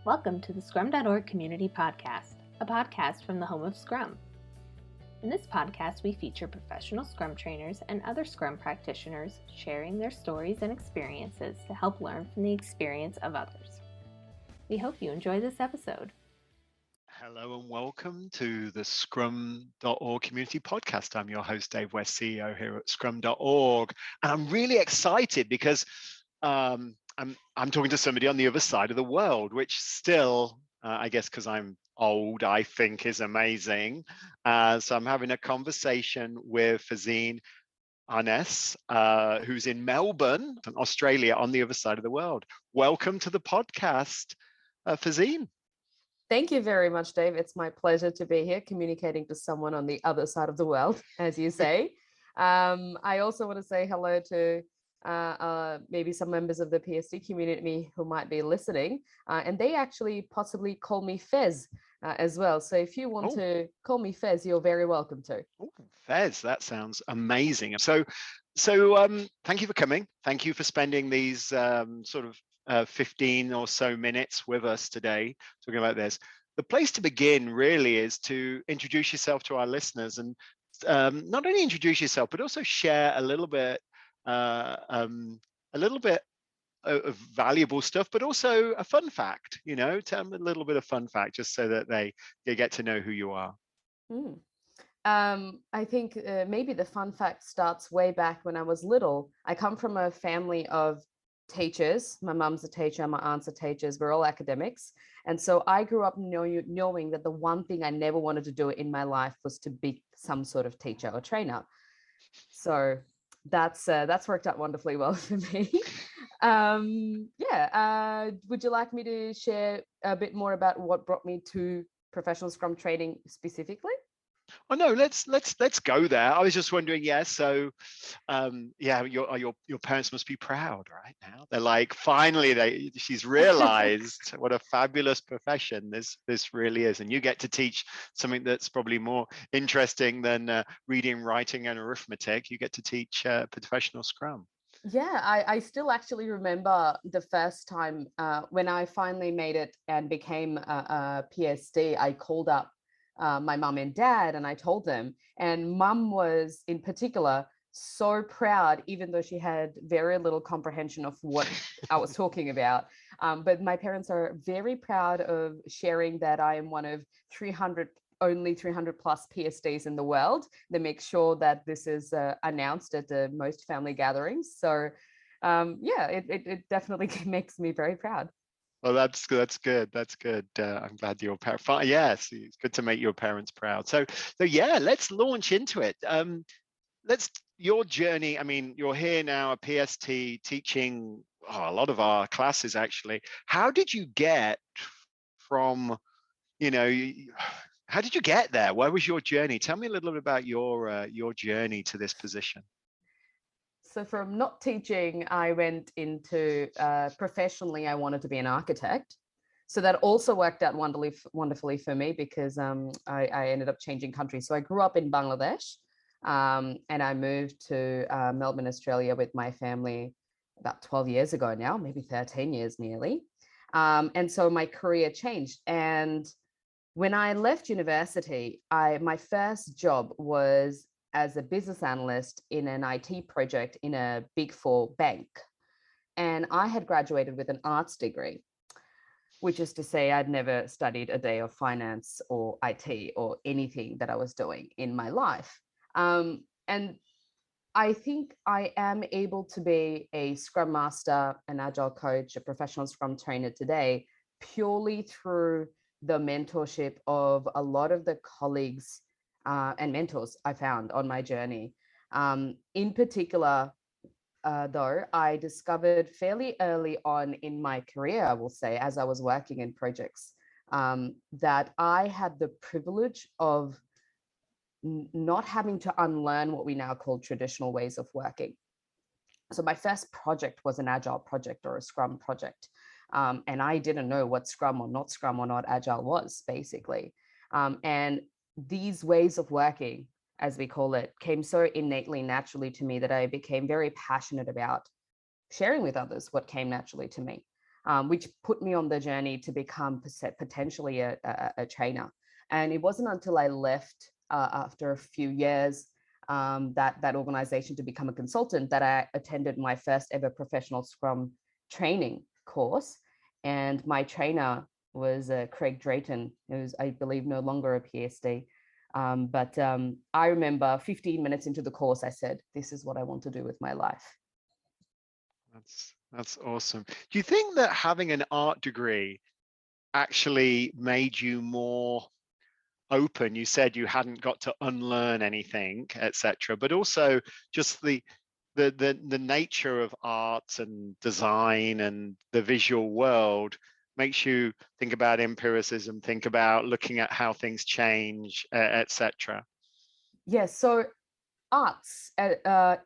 Welcome to the Scrum.org Community Podcast, a podcast from the home of Scrum. In this podcast, we feature professional Scrum trainers and other Scrum practitioners sharing their stories and experiences to help learn from the experience of others. We hope you enjoy this episode. Hello and welcome to the Scrum.org Community Podcast. I'm your host, Dave West, CEO here at Scrum.org. And I'm really excited because I'm talking to somebody on the other side of the world, which still, I guess because I'm old, I think is amazing. So I'm having a conversation with Ferzeen Anis, who's in Melbourne, Australia, on the other side of the world. Welcome to the podcast, Ferzeen. Thank you very much, Dave. It's my pleasure to be here communicating to someone on the other side of the world, as you say. I also want to say hello to maybe some members of the PST community who might be listening. And they actually possibly call me Fez as well. So if you want to call me Fez, you're very welcome to. Fez, that sounds amazing. So thank you for coming. Thank you for spending these 15 or so minutes with us today talking about this. The place to begin really is to introduce yourself to our listeners, and not only introduce yourself, but also share a little bit of valuable stuff, but also a fun fact. Tell them a little bit of fun fact, just so that they get to know who you are. I think maybe the fun fact starts way back when I was little. I come from a family of teachers. My mum's a teacher, my aunts are teachers. We're all academics. And so I grew up knowing that the one thing I never wanted to do in my life was to be some sort of teacher or trainer. So that's worked out wonderfully well for me. Would you like me to share a bit more about what brought me to professional Scrum training specifically? Oh no, let's go there. I was just wondering. So your parents must be proud right now. They're like, finally she's realized what a fabulous profession this really is, and you get to teach something that's probably more interesting than reading, writing, and arithmetic. You get to teach professional Scrum. Yeah, I still actually remember the first time when I finally made it and became a PST. I called up my mum and dad and I told them, and mum was in particular so proud, even though she had very little comprehension of what I was talking about. But my parents are very proud of sharing that I am one of only 300 plus PSTs in the world. They make sure that this is announced at most family gatherings. So it definitely makes me very proud. Well, that's good. That's good. I'm glad your parents. Yes, it's good to make your parents proud. So let's launch into it. Your journey. I mean, you're here now, a PST, teaching a lot of our classes actually. How did you get from, how did you get there? Where was your journey? Tell me a little bit about your journey to this position. So from not teaching, I went into professionally, I wanted to be an architect. So that also worked out wonderfully for me because I ended up changing countries. So I grew up in Bangladesh and I moved to Melbourne, Australia with my family about 12 years ago now, maybe 13 years nearly. And so my career changed. And when I left university, my first job was as a business analyst in an IT project in a Big Four bank. And I had graduated with an arts degree, which is to say I'd never studied a day of finance or IT or anything that I was doing in my life. And I think I am able to be a Scrum Master, an Agile coach, a professional Scrum trainer today, purely through the mentorship of a lot of the colleagues and mentors I found on my journey. In particular, though, I discovered fairly early on in my career, I will say, as I was working in projects, that I had the privilege of not having to unlearn what we now call traditional ways of working. So my first project was an Agile project or a Scrum project. And I didn't know what Scrum or not Agile was, basically. And these ways of working, as we call it, came so innately naturally to me that I became very passionate about sharing with others what came naturally to me. which put me on the journey to become potentially a trainer. And it wasn't until I left after a few years that organization to become a consultant that I attended my first ever professional Scrum training course. And my trainer was Craig Drayton, who's, I believe, no longer a PSD. But I remember 15 minutes into the course, I said, this is what I want to do with my life. That's awesome. Do you think that having an art degree actually made you more open? You said you hadn't got to unlearn anything, etc., but also just the nature of art and design and the visual world makes you think about empiricism, think about looking at how things change, etc. Yes. So arts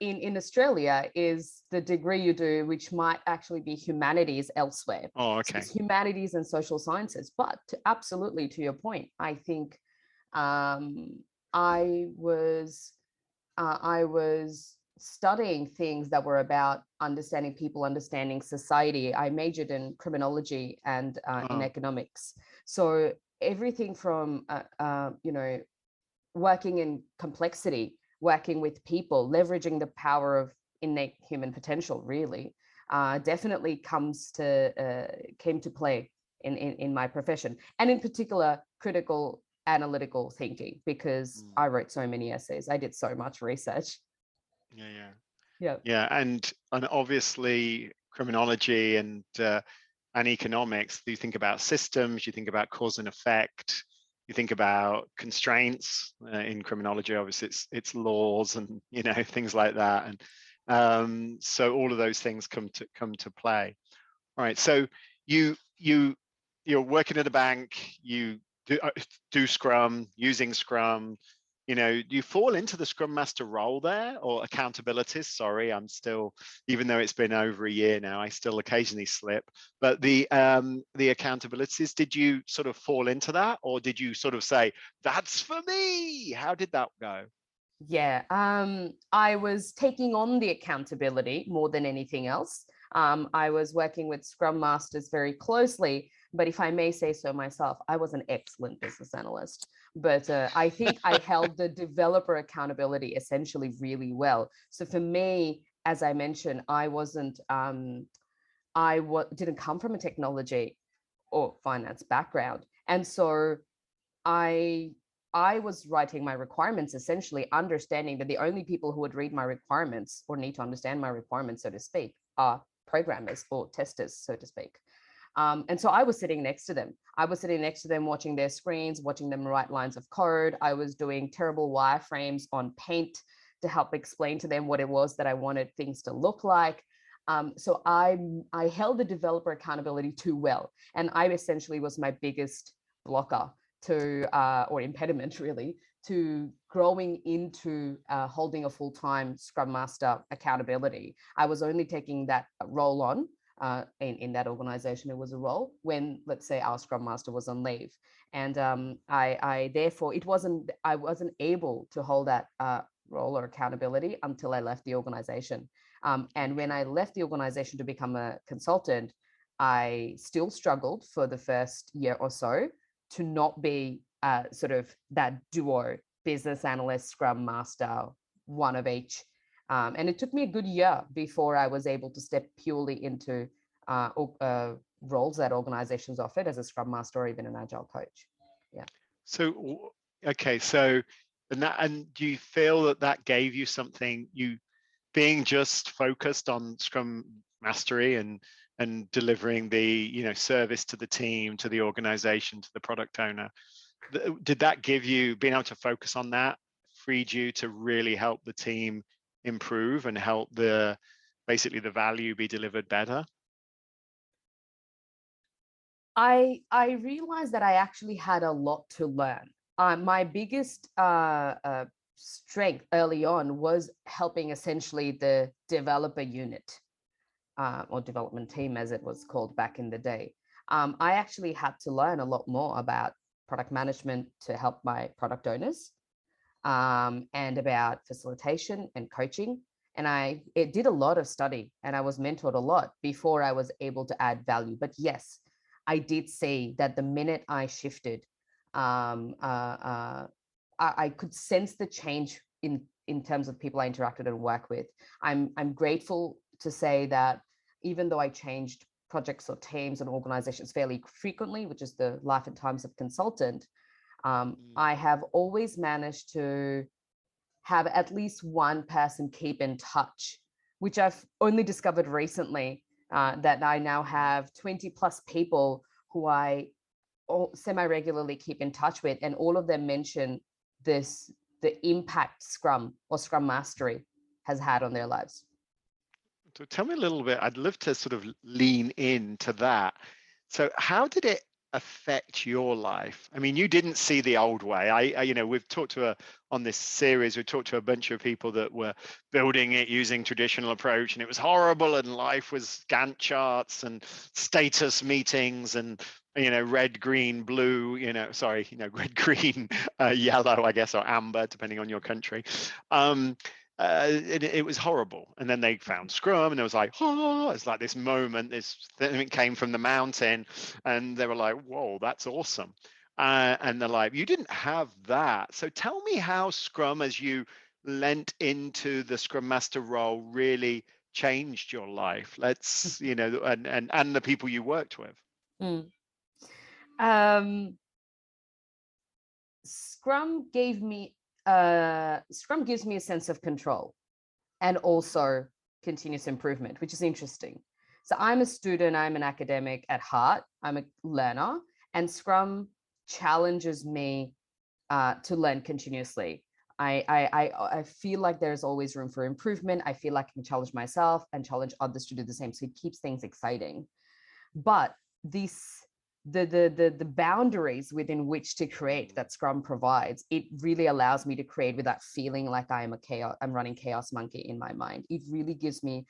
in Australia is the degree you do, which might actually be humanities elsewhere. Oh, So okay. it's humanities and social sciences. But absolutely, to your point, I think I was studying things that were about understanding people, understanding society. I majored in criminology and in economics. So everything from working in complexity, working with people, leveraging the power of innate human potential, really, definitely came to play in my profession, and in particular, critical analytical thinking, because I wrote so many essays. I did so much research. Yeah, and obviously criminology and economics. You think about systems, you think about cause and effect, you think about constraints. In criminology, obviously it's laws and things like that, and so all of those things come to play. All right, so you're working at a bank, you do Scrum, using Scrum. Do you fall into the Scrum Master role there, or accountabilities? Sorry, I'm still, even though it's been over a year now, I still occasionally slip. But the accountabilities, did you sort of fall into that, or did you sort of say, that's for me? How did that go? Yeah, I was taking on the accountability more than anything else. I was working with Scrum Masters very closely, but if I may say so myself, I was an excellent business analyst. But I think I held the developer accountability essentially really well. So for me, as I mentioned, didn't come from a technology or finance background, and so I was writing my requirements, essentially understanding that the only people who would read my requirements or need to understand my requirements, so to speak, are programmers or testers, so to speak. And so I was sitting next to them. I was sitting next to them, watching their screens, watching them write lines of code. I was doing terrible wireframes on Paint to help explain to them what it was that I wanted things to look like. So I held the developer accountability too well. And I essentially was my biggest blocker to, or impediment really, to growing into holding a full-time Scrum Master accountability. I was only taking that role on in that organization. It was a role when, let's say, our Scrum Master was on leave. And I therefore, I wasn't able to hold that role or accountability until I left the organization. And when I left the organization to become a consultant, I still struggled for the first year or so to not be sort of that duo, business analyst, Scrum Master, one of each. And it took me a good year before I was able to step purely into roles that organizations offered as a Scrum Master or even an Agile coach. Yeah. So, okay, so, and do you feel that gave you something, you being just focused on Scrum mastery and delivering the service to the team, to the organization, to the product owner, did that give you, being able to focus on that, freed you to really help the team improve and help basically the value be delivered better? I realized that I actually had a lot to learn. My biggest strength early on was helping essentially the developer unit or development team, as it was called back in the day. I actually had to learn a lot more about product management to help my product owners, and about facilitation and coaching, and it did a lot of study, and I was mentored a lot before I was able to add value. But yes, I did see that the minute I shifted, I could sense the change in terms of people I interacted and work with. I'm grateful to say that even though I changed projects or teams and organizations fairly frequently, which is the life and times of consultant, I have always managed to have at least one person keep in touch, which I've only discovered recently, that I now have 20 plus people who I semi-regularly keep in touch with, and all of them mention the impact Scrum or Scrum Mastery has had on their lives. So tell me a little bit, I'd love to sort of lean into that. So how did it affect your life? I mean, you didn't see the old way. We've talked on this series, we talked to a bunch of people that were building it using traditional approach, and it was horrible, and life was Gantt charts and status meetings and, red, green, blue, red, green, yellow, I guess, or amber, depending on your country. It was horrible. And then they found Scrum, and it was like, oh, it's like this moment, this thing came from the mountain, and they were like, whoa, that's awesome. And they're like, you didn't have that. So tell me how Scrum, as you lent into the Scrum Master role, really changed your life. Let's, and the people you worked with. Scrum gives me a sense of control and also continuous improvement, which is interesting. So I'm a student, I'm an academic at heart, I'm a learner, and Scrum challenges me to learn continuously. I feel like there's always room for improvement. I feel like I can challenge myself and challenge others to do the same. So it keeps things exciting. But the boundaries within which to create that Scrum provides, it really allows me to create without feeling like I'm running Chaos Monkey in my mind. It really gives me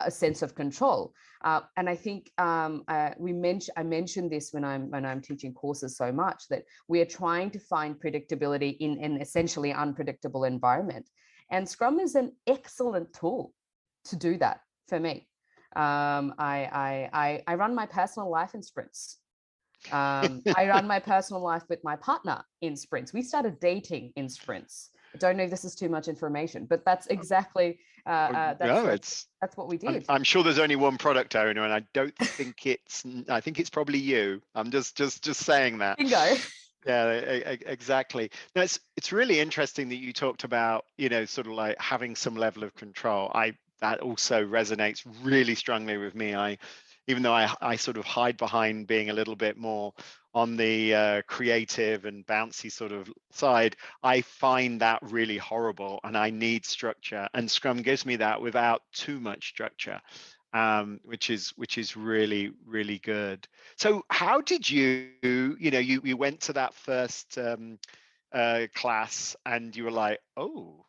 a sense of control. And I think I mentioned this when I'm teaching courses so much, that we are trying to find predictability in an essentially unpredictable environment. And Scrum is an excellent tool to do that for me. I run my personal life in sprints. I run my personal life with my partner in sprints. We started dating in sprints. I don't know if this is too much information, but that's exactly that's what we did. I'm sure there's only one product owner, and I don't think I think it's probably you. I'm just saying that. Bingo. Yeah, exactly. Now, it's really interesting that you talked about, sort of like having some level of control. That also resonates really strongly with me. Even though I sort of hide behind being a little bit more on the creative and bouncy sort of side, I find that really horrible, and I need structure. And Scrum gives me that without too much structure, which is really, really good. So how did you went to that first class, and you were like, oh,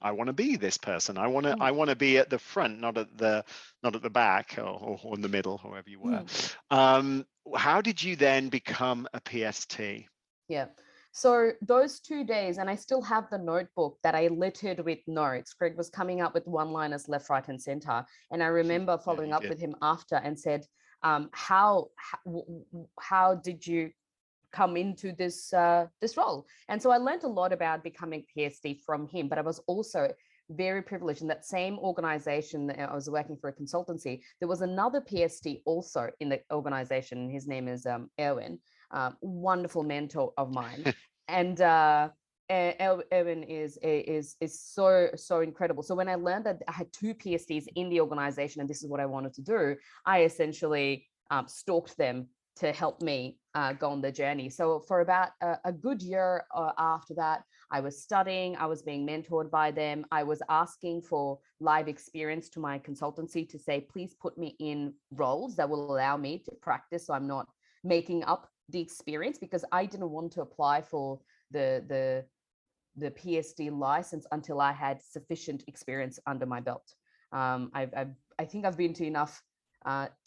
I want to be this person. I want to be at the front, not at the back or in the middle, wherever you were. How did you then become a PST? Yeah. So those 2 days, and I still have the notebook that I littered with notes. Greg was coming up with one-liners left, right, and center. And I remember following up with him after and said, how did you come into this role? And so I learned a lot about becoming PST from him, but I was also very privileged in that same organization that I was working for, a consultancy. There was another PST also in the organization. His name is Erwin, wonderful mentor of mine. And Erwin is so incredible. So when I learned that I had 2 PSTs in the organization and this is what I wanted to do, I essentially stalked them to help me go on the journey. So for about a good year after that, I was studying, I was being mentored by them. I was asking for live experience to my consultancy to say, please put me in roles that will allow me to practice so I'm not making up the experience, because I didn't want to apply for the PSD license until I had sufficient experience under my belt. I think I've been to enough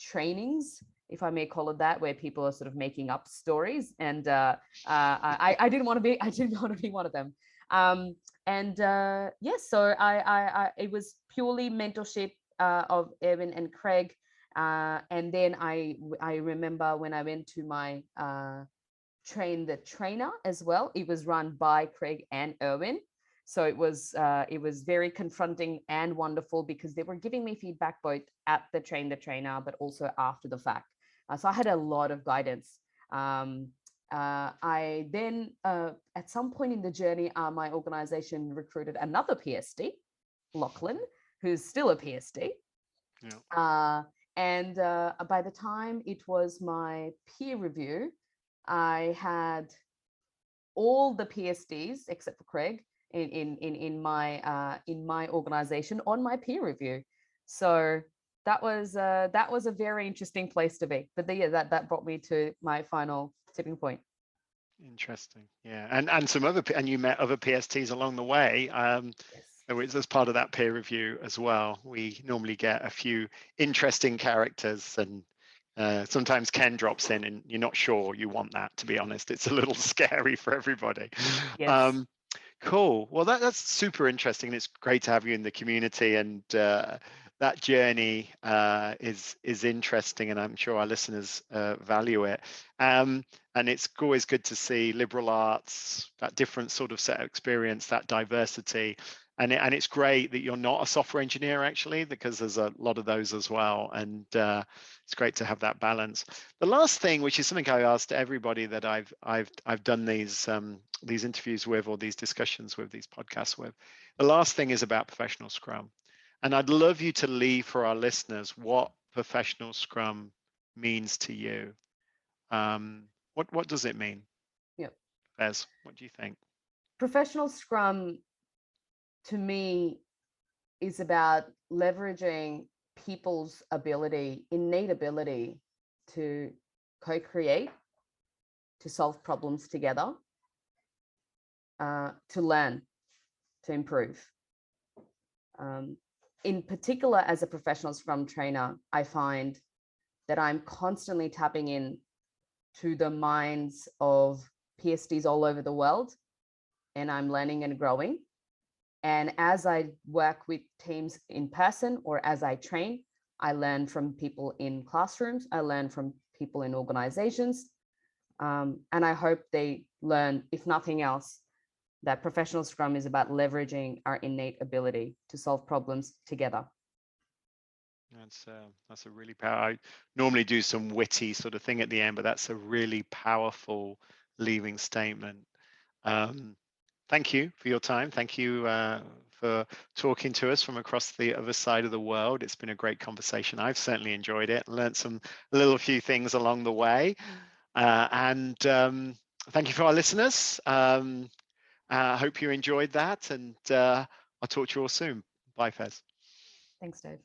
trainings, if I may call it that, where people are sort of making up stories, and I didn't want to be one of them. Yes, so I it was purely mentorship of Evan and Craig. And then I remember when I went to my Train the Trainer as well. It was run by Craig and Erwin. So it was very confronting and wonderful because they were giving me feedback both at the Train the Trainer, but also after the fact. So I had a lot of guidance. I then, at some point in the journey, my organization recruited another PST, Lachlan, who's still a PST. Yeah. And by the time it was my peer review, I had all the PSTs except for Craig in my organization on my peer review. So that was a very interesting place to be. But yeah, that brought me to my final tipping point. Interesting. Yeah. And some other, and you met other PSTs along the way. Yes. As part of that peer review as well. We normally get a few interesting characters, and sometimes Ken drops in and you're not sure you want that, to be honest. It's a little scary for everybody. Yes. Cool. Well, that's super interesting. And it's great to have you in the community, and that journey is interesting, and I'm sure our listeners value it. And it's always good to see liberal arts, that different sort of set of experience, that diversity. And it's great that you're not a software engineer, actually, because there's a lot of those as well. And it's great to have that balance. The last thing, which is something I asked everybody that I've done these interviews with, or these discussions with, these podcasts with, the last thing is about professional Scrum. And I'd love you to leave for our listeners what professional Scrum means to you. What does it mean? Yeah. Fez, what do you think? Professional Scrum, to me, is about leveraging people's innate ability to co-create, to solve problems together, to learn, to improve. In particular, as a professional Scrum trainer, I find that I'm constantly tapping in to the minds of PSTs all over the world, and I'm learning and growing. And as I work with teams in person, or as I train, I learn from people in classrooms, I learn from people in organizations. And I hope they learn, if nothing else, that professional Scrum is about leveraging our innate ability to solve problems together. That's a really powerful. I normally do some witty sort of thing at the end, but that's a really powerful leaving statement. Thank you for your time. Thank you for talking to us from across the other side of the world. It's been a great conversation. I've certainly enjoyed it. Learned some few things along the way. And thank you for our listeners. I hope you enjoyed that, and I'll talk to you all soon. Bye, Fez. Thanks, Dave.